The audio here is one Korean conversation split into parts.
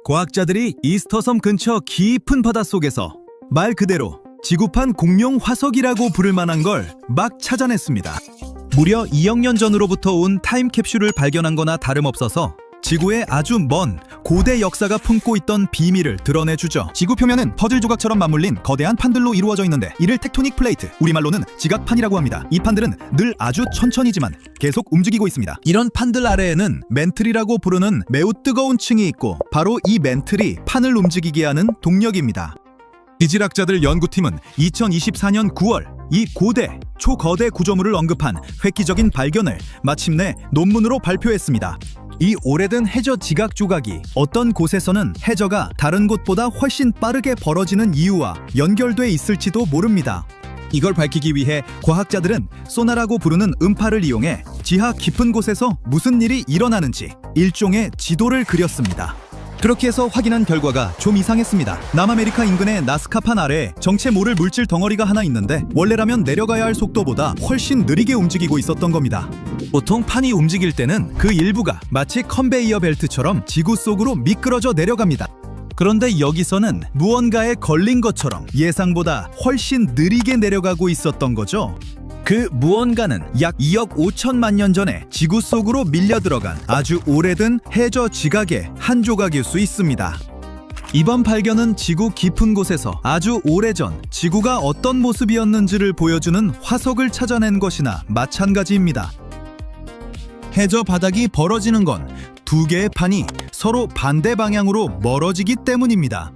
과학자들이 이스터섬 근처 깊은 바닷속에서 말 그대로 지구판 공룡 화석이라고 부를 만한 걸 막 찾아냈습니다. 무려 2억 년 전으로부터 온 타임캡슐을 발견한 거나 다름없어서 지구의 아주 먼 고대 역사가 품고 있던 비밀을 드러내주죠. 지구 표면은 퍼즐 조각처럼 맞물린 거대한 판들로 이루어져 있는데 이를 텍토닉 플레이트, 우리말로는 지각판이라고 합니다. 이 판들은 늘 아주 천천히지만 계속 움직이고 있습니다. 이런 판들 아래에는 멘틀이라고 부르는 매우 뜨거운 층이 있고 바로 이 멘틀이 판을 움직이게 하는 동력입니다. 지질학자들 연구팀은 2024년 9월 이 고대, 초거대 구조물을 언급한 획기적인 발견을 마침내 논문으로 발표했습니다. 이 오래된 해저 지각 조각이 어떤 곳에서는 해저가 다른 곳보다 훨씬 빠르게 벌어지는 이유와 연결돼 있을지도 모릅니다. 이걸 밝히기 위해 과학자들은 소나라고 부르는 음파를 이용해 지하 깊은 곳에서 무슨 일이 일어나는지 일종의 지도를 그렸습니다. 그렇게 해서 확인한 결과가 좀 이상했습니다. 남아메리카 인근의 나스카판 아래에 정체 모를 물질 덩어리가 하나 있는데 원래라면 내려가야 할 속도보다 훨씬 느리게 움직이고 있었던 겁니다. 보통 판이 움직일 때는 그 일부가 마치 컨베이어 벨트처럼 지구 속으로 미끄러져 내려갑니다. 그런데 여기서는 무언가에 걸린 것처럼 예상보다 훨씬 느리게 내려가고 있었던 거죠. 그 무언가는 약 2억 5천만 년 전에 지구 속으로 밀려 들어간 아주 오래된 해저 지각의 한 조각일 수 있습니다. 이번 발견은 지구 깊은 곳에서 아주 오래전 지구가 어떤 모습이었는지를 보여주는 화석을 찾아낸 것이나 마찬가지입니다. 해저 바닥이 벌어지는 건 두 개의 판이 서로 반대 방향으로 멀어지기 때문입니다.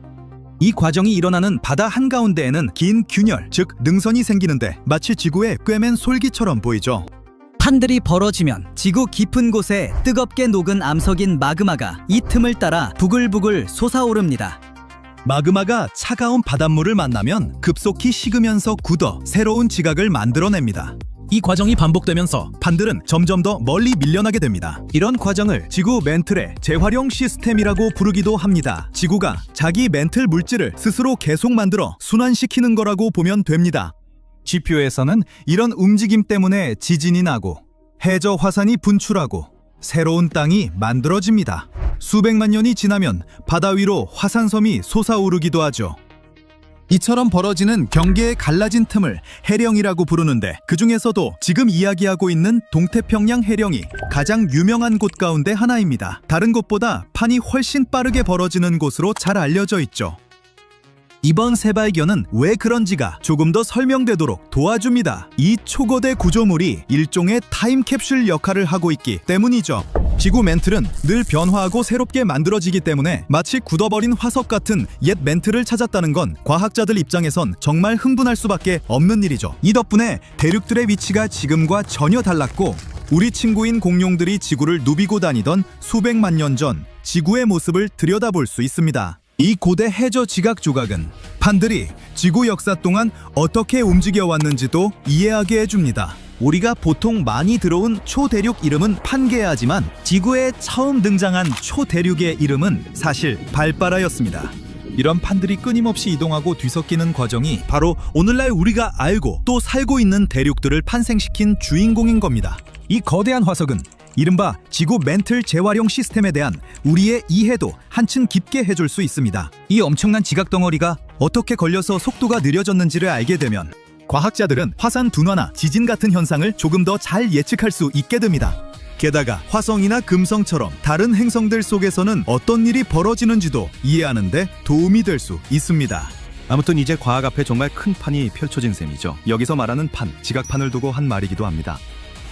이 과정이 일어나는 바다 한가운데에는 긴 균열, 즉 능선이 생기는데 마치 지구의 꿰맨 솔기처럼 보이죠. 판들이 벌어지면 지구 깊은 곳에 뜨겁게 녹은 암석인 마그마가 이 틈을 따라 부글부글 솟아오릅니다. 마그마가 차가운 바닷물을 만나면 급속히 식으면서 굳어 새로운 지각을 만들어냅니다. 이 과정이 반복되면서 판들은 점점 더 멀리 밀려나게 됩니다. 이런 과정을 지구 멘틀의 재활용 시스템이라고 부르기도 합니다. 지구가 자기 멘틀 물질을 스스로 계속 만들어 순환시키는 거라고 보면 됩니다. 지표에서는 이런 움직임 때문에 지진이 나고 해저 화산이 분출하고 새로운 땅이 만들어집니다. 수백만 년이 지나면 바다 위로 화산섬이 솟아오르기도 하죠. 이처럼 벌어지는 경계의 갈라진 틈을 해령이라고 부르는데 그 중에서도 지금 이야기하고 있는 동태평양 해령이 가장 유명한 곳 가운데 하나입니다. 다른 곳보다 판이 훨씬 빠르게 벌어지는 곳으로 잘 알려져 있죠. 이번 새 발견은 왜 그런지가 조금 더 설명되도록 도와줍니다. 이 초거대 구조물이 일종의 타임캡슐 역할을 하고 있기 때문이죠. 지구 멘틀은 늘 변화하고 새롭게 만들어지기 때문에 마치 굳어버린 화석 같은 옛 멘틀을 찾았다는 건 과학자들 입장에선 정말 흥분할 수밖에 없는 일이죠. 이 덕분에 대륙들의 위치가 지금과 전혀 달랐고 우리 친구인 공룡들이 지구를 누비고 다니던 수백만 년 전 지구의 모습을 들여다볼 수 있습니다. 이 고대 해저 지각 조각은 판들이 지구 역사 동안 어떻게 움직여 왔는지도 이해하게 해줍니다. 우리가 보통 많이 들어온 초대륙 이름은 판게아지만 지구에 처음 등장한 초대륙의 이름은 사실 발바라였습니다. 이런 판들이 끊임없이 이동하고 뒤섞이는 과정이 바로 오늘날 우리가 알고 또 살고 있는 대륙들을 판생시킨 주인공인 겁니다. 이 거대한 화석은 이른바 지구 멘틀 재활용 시스템에 대한 우리의 이해도 한층 깊게 해줄 수 있습니다. 이 엄청난 지각 덩어리가 어떻게 걸려서 속도가 느려졌는지를 알게 되면 과학자들은 화산 둔화나 지진 같은 현상을 조금 더 잘 예측할 수 있게 됩니다. 게다가 화성이나 금성처럼 다른 행성들 속에서는 어떤 일이 벌어지는지도 이해하는 데 도움이 될 수 있습니다. 아무튼 이제 과학 앞에 정말 큰 판이 펼쳐진 셈이죠. 여기서 말하는 판, 지각판을 두고 한 말이기도 합니다.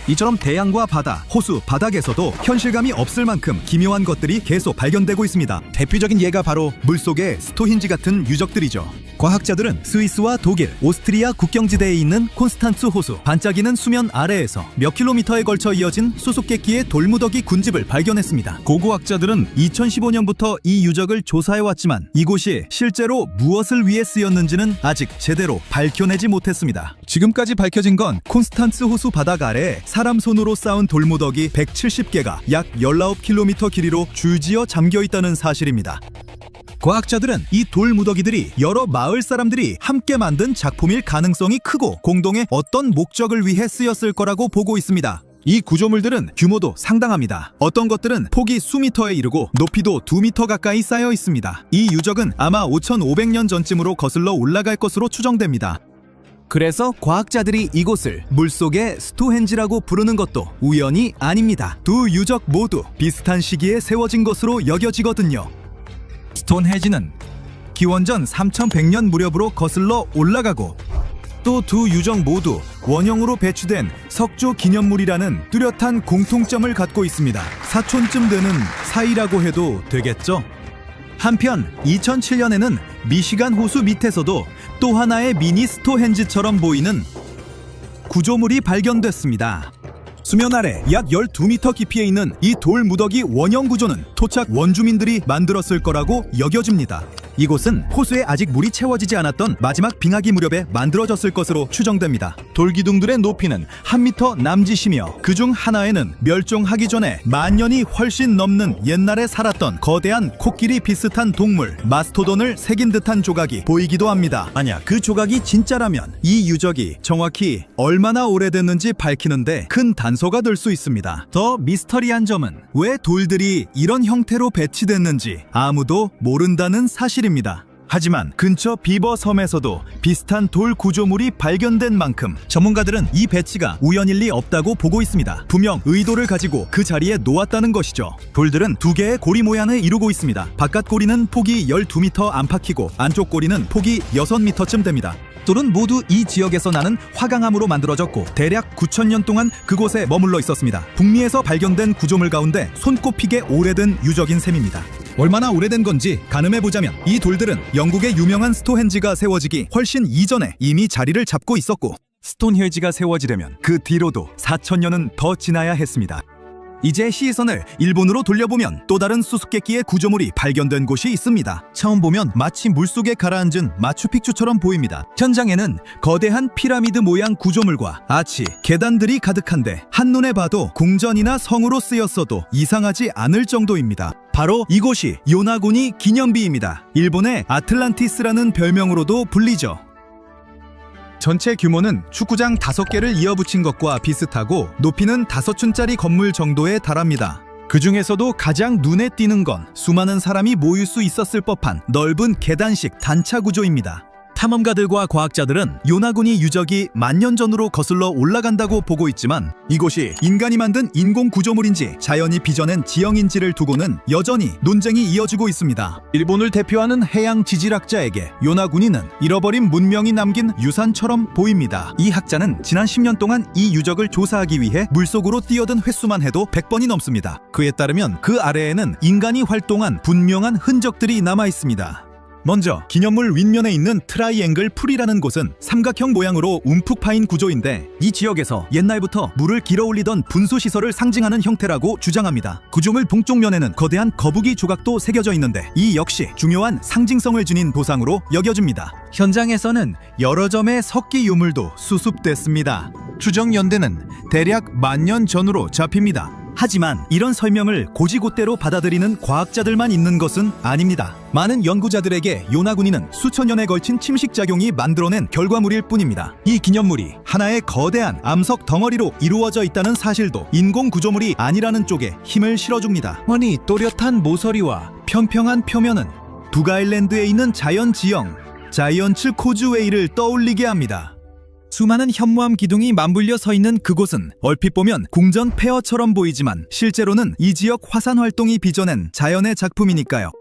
이처럼 대양과 바다, 호수, 바닥에서도 현실감이 없을 만큼 기묘한 것들이 계속 발견되고 있습니다. 대표적인 예가 바로 물속의 스토힌지 같은 유적들이죠. 과학자들은 스위스와 독일, 오스트리아 국경지대에 있는 콘스탄츠 호수, 반짝이는 수면 아래에서 몇 킬로미터에 걸쳐 이어진 수수께끼의 돌무더기 군집을 발견했습니다. 고고학자들은 2015년부터 이 유적을 조사해왔지만 이곳이 실제로 무엇을 위해 쓰였는지는 아직 제대로 밝혀내지 못했습니다. 지금까지 밝혀진 건 콘스탄츠 호수 바닥 아래에 사람 손으로 쌓은 돌무더기 170개가 약 19km 길이로 줄지어 잠겨있다는 사실입니다. 과학자들은 이 돌무더기들이 여러 마을 사람들이 함께 만든 작품일 가능성이 크고 공동의 어떤 목적을 위해 쓰였을 거라고 보고 있습니다. 이 구조물들은 규모도 상당합니다. 어떤 것들은 폭이 수미터에 이르고 높이도 2미터 가까이 쌓여 있습니다. 이 유적은 아마 5,500년 전쯤으로 거슬러 올라갈 것으로 추정됩니다. 그래서 과학자들이 이곳을 물속의 스토헨지라고 부르는 것도 우연이 아닙니다. 두 유적 모두 비슷한 시기에 세워진 것으로 여겨지거든요. 스톤헨지는 기원전 3100년 무렵으로 거슬러 올라가고 또 두 유적 모두 원형으로 배치된 석조 기념물이라는 뚜렷한 공통점을 갖고 있습니다. 사촌쯤 되는 사이라고 해도 되겠죠? 한편 2007년에는 미시간 호수 밑에서도 또 하나의 미니 스토헨지처럼 보이는 구조물이 발견됐습니다. 수면 아래 약 12m 깊이에 있는 이 돌 무더기 원형 구조는 토착 원주민들이 만들었을 거라고 여겨집니다. 이곳은 호수에 아직 물이 채워지지 않았던 마지막 빙하기 무렵에 만들어졌을 것으로 추정됩니다. 돌기둥들의 높이는 1m 남짓이며 그중 하나에는 멸종하기 전에 만년이 훨씬 넘는 옛날에 살았던 거대한 코끼리 비슷한 동물 마스토돈을 새긴 듯한 조각이 보이기도 합니다. 만약 그 조각이 진짜라면 이 유적이 정확히 얼마나 오래됐는지 밝히는데 큰 단서가 될 수 있습니다. 더 미스터리한 점은 왜 돌들이 이런 형태로 배치됐는지 아무도 모른다는 사실입니다. 하지만 근처 비버 섬에서도 비슷한 돌 구조물이 발견된 만큼 전문가들은 이 배치가 우연일 리 없다고 보고 있습니다. 분명 의도를 가지고 그 자리에 놓았다는 것이죠. 돌들은 두 개의 고리 모양을 이루고 있습니다. 바깥 고리는 폭이 12m 안팎이고 안쪽 고리는 폭이 6m쯤 됩니다. 돌은 모두 이 지역에서 나는 화강암으로 만들어졌고 대략 9,000년 동안 그곳에 머물러 있었습니다. 북미에서 발견된 구조물 가운데 손꼽히게 오래된 유적인 셈입니다. 얼마나 오래된 건지 가늠해보자면 이 돌들은 영국의 유명한 스토헨지가 세워지기 훨씬 이전에 이미 자리를 잡고 있었고 스톤헨지가 세워지려면 그 뒤로도 4,000년은 더 지나야 했습니다. 이제 시선을 일본으로 돌려보면 또 다른 수수께끼의 구조물이 발견된 곳이 있습니다. 처음 보면 마치 물속에 가라앉은 마추픽추처럼 보입니다. 현장에는 거대한 피라미드 모양 구조물과 아치, 계단들이 가득한데 한눈에 봐도 궁전이나 성으로 쓰였어도 이상하지 않을 정도입니다. 바로 이곳이 요나구니 기념비입니다. 일본의 아틀란티스라는 별명으로도 불리죠. 전체 규모는 축구장 5개를 이어붙인 것과 비슷하고 높이는 5층짜리 건물 정도에 달합니다. 그 중에서도 가장 눈에 띄는 건 수많은 사람이 모일 수 있었을 법한 넓은 계단식 단차 구조입니다. 탐험가들과 과학자들은 요나구니 유적이 만년 전으로 거슬러 올라간다고 보고 있지만 이곳이 인간이 만든 인공 구조물인지 자연이 빚어낸 지형인지를 두고는 여전히 논쟁이 이어지고 있습니다. 일본을 대표하는 해양 지질학자에게 요나구니는 잃어버린 문명이 남긴 유산처럼 보입니다. 이 학자는 지난 10년 동안 이 유적을 조사하기 위해 물속으로 뛰어든 횟수만 해도 100번이 넘습니다. 그에 따르면 그 아래에는 인간이 활동한 분명한 흔적들이 남아 있습니다. 먼저 기념물 윗면에 있는 트라이앵글 풀이라는 곳은 삼각형 모양으로 움푹 파인 구조인데 이 지역에서 옛날부터 물을 길어올리던 분수시설을 상징하는 형태라고 주장합니다. 구조물 동쪽 면에는 거대한 거북이 조각도 새겨져 있는데 이 역시 중요한 상징성을 지닌 도상으로 여겨집니다. 현장에서는 여러 점의 석기 유물도 수습됐습니다. 추정 연대는 대략 만년 전으로 잡힙니다. 하지만 이런 설명을 고지곳대로 받아들이는 과학자들만 있는 것은 아닙니다. 많은 연구자들에게 요나구니는 수천 년에 걸친 침식작용이 만들어낸 결과물일 뿐입니다. 이 기념물이 하나의 거대한 암석 덩어리로 이루어져 있다는 사실도 인공 구조물이 아니라는 쪽에 힘을 실어줍니다. 아니 또렷한 모서리와 평평한 표면은 북아일랜드에 있는 자연 지형 자이언츠 코즈웨이를 떠올리게 합니다. 수많은 현무암 기둥이 맞물려 서 있는 그곳은 얼핏 보면 궁전 폐허처럼 보이지만 실제로는 이 지역 화산 활동이 빚어낸 자연의 작품이니까요.